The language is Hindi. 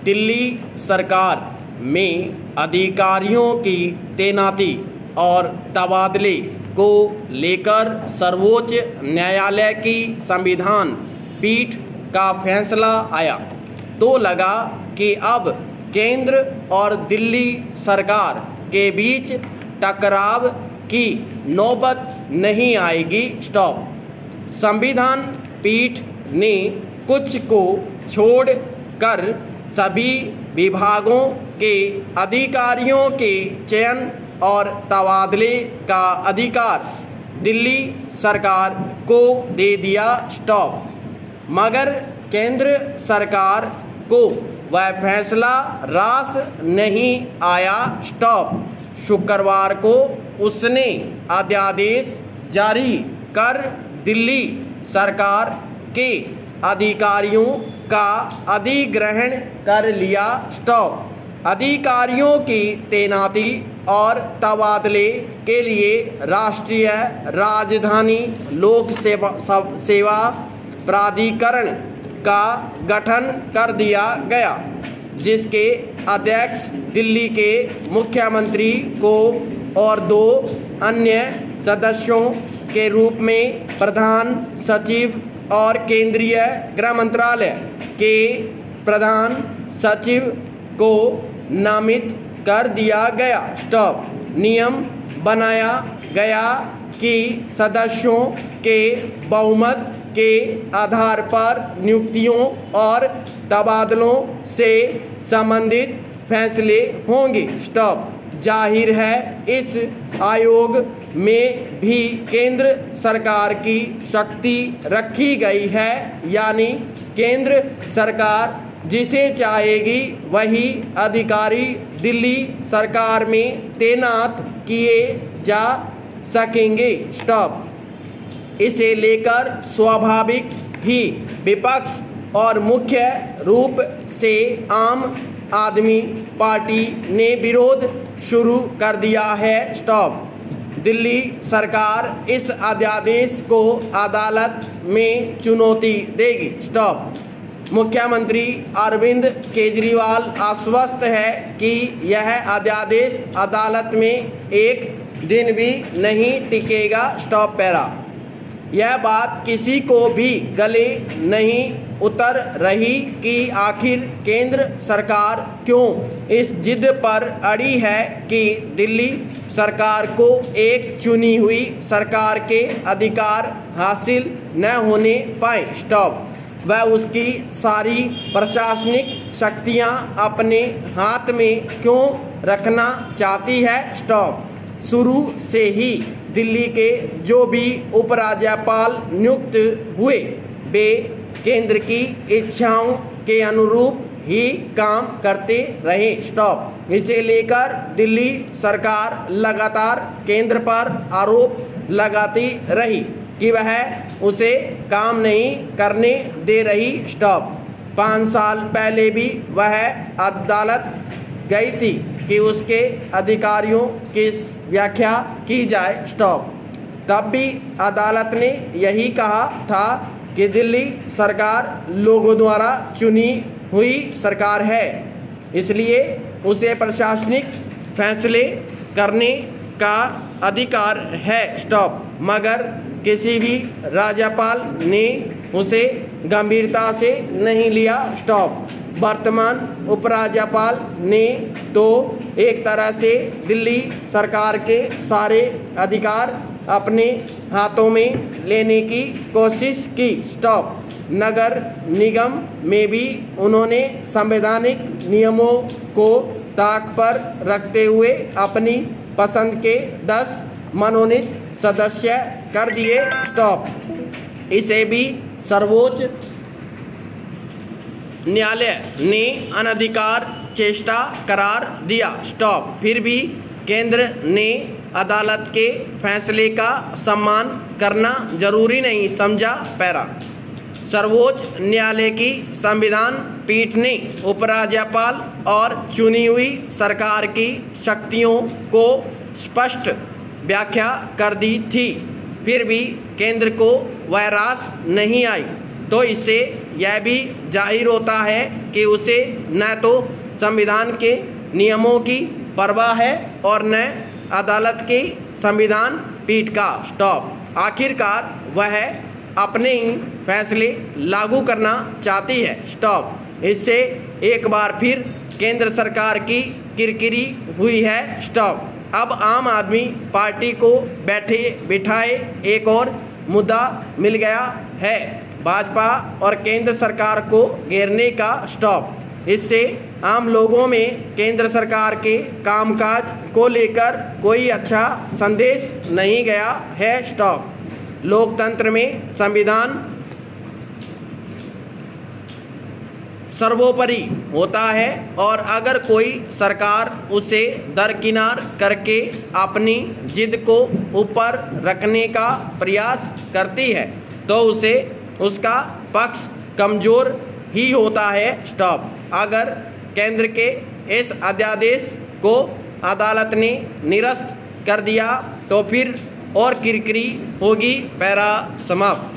दिल्ली सरकार में अधिकारियों की तैनाती और तबादले को लेकर सर्वोच्च न्यायालय की संविधान पीठ का फैसला आया तो लगा कि अब केंद्र और दिल्ली सरकार के बीच टकराव की नौबत नहीं आएगी। स्टॉप। संविधान पीठ ने कुछ को छोड़कर सभी विभागों के अधिकारियों के चयन और तबादले का अधिकार दिल्ली सरकार को दे दिया। स्टॉप। मगर केंद्र सरकार को वह फैसला रास नहीं आया। स्टॉप। शुक्रवार को उसने अध्यादेश जारी कर दिल्ली सरकार के अधिकारियों का अधिग्रहण कर लिया। स्टॉप। अधिकारियों की तैनाती और तबादले के लिए राष्ट्रीय राजधानी लोक सेवा प्राधिकरण का गठन कर दिया गया, जिसके अध्यक्ष दिल्ली के मुख्यमंत्री को और 2 अन्य सदस्यों के रूप में प्रधान सचिव और केंद्रीय गृह मंत्रालय के प्रधान सचिव को नामित कर दिया गया। स्टॉप। नियम बनाया गया कि सदस्यों के बहुमत के आधार पर नियुक्तियों और तबादलों से संबंधित फैसले होंगे। स्टॉप। जाहिर है इस आयोग में भी केंद्र सरकार की शक्ति रखी गई है, यानी केंद्र सरकार जिसे चाहेगी वही अधिकारी दिल्ली सरकार में तैनात किए जा सकेंगे। स्टॉप। इसे लेकर स्वाभाविक ही विपक्ष और मुख्य रूप से आम आदमी पार्टी ने विरोध शुरू कर दिया है। स्टॉप। दिल्ली सरकार इस अध्यादेश को अदालत में चुनौती देगी। स्टॉप। मुख्यमंत्री अरविंद केजरीवाल आश्वस्त है कि यह अध्यादेश अदालत में एक दिन भी नहीं टिकेगा। Stop para. यह बात किसी को भी गले नहीं उतर रही कि आखिर केंद्र सरकार क्यों इस जिद पर अड़ी है कि दिल्ली सरकार को एक चुनी हुई सरकार के अधिकार हासिल न होने पाए। स्टॉप। वह उसकी सारी प्रशासनिक शक्तियां अपने हाथ में क्यों रखना चाहती है। स्टॉप। शुरू से ही दिल्ली के जो भी उपराज्यपाल नियुक्त हुए वे केंद्र की इच्छाओं के अनुरूप ही काम करते रहे। स्टॉप। इसे लेकर दिल्ली सरकार लगातार केंद्र पर आरोप लगाती रही कि वह उसे काम नहीं करने दे रही। स्टॉप। 5 साल पहले भी वह अदालत गई थी कि उसके अधिकारियों की व्याख्या की जाए। स्टॉप। तब भी अदालत ने यही कहा था कि दिल्ली सरकार लोगों द्वारा चुनी हुई सरकार है, इसलिए उसे प्रशासनिक फैसले करने का अधिकार है। स्टॉप। मगर किसी भी राज्यपाल ने उसे गंभीरता से नहीं लिया। स्टॉप। वर्तमान उपराज्यपाल ने तो एक तरह से दिल्ली सरकार के सारे अधिकार अपने हाथों में लेने की कोशिश की। स्टॉप। नगर निगम में भी उन्होंने संवैधानिक नियमों को ताक पर रखते हुए अपनी पसंद के 10 मनोनीत सदस्य कर दिए। स्टॉप। इसे भी सर्वोच्च न्यायालय ने अनधिकार चेष्टा करार दिया। स्टॉप। फिर भी केंद्र ने अदालत के फैसले का सम्मान करना जरूरी नहीं समझा। पैरा। सर्वोच्च न्यायालय की संविधान पीठ ने उपराज्यपाल और चुनी हुई सरकार की शक्तियों को स्पष्ट व्याख्या कर दी थी, फिर भी केंद्र को वह रास नहीं आई तो इसे यह भी जाहिर होता है कि उसे न तो संविधान के नियमों की परवाह है और न अदालत की संविधान पीठ का। स्टॉप। आखिरकार वह अपने ही फैसले लागू करना चाहती है। स्टॉप। इससे एक बार फिर केंद्र सरकार की किरकिरी हुई है। स्टॉप। अब आम आदमी पार्टी को बैठे बिठाए एक और मुद्दा मिल गया है, भाजपा और केंद्र सरकार को घेरने का। स्टॉप। इससे आम लोगों में केंद्र सरकार के कामकाज को लेकर कोई अच्छा संदेश नहीं गया है। स्टॉप। लोकतंत्र में संविधान सर्वोपरि होता है और अगर कोई सरकार उसे दरकिनार करके अपनी जिद को ऊपर रखने का प्रयास करती है तो उसे उसका पक्ष कमज़ोर ही होता है। स्टॉप। अगर केंद्र के इस अध्यादेश को अदालत ने निरस्त कर दिया तो फिर और किरकिरी होगी। पैरा समाप्त।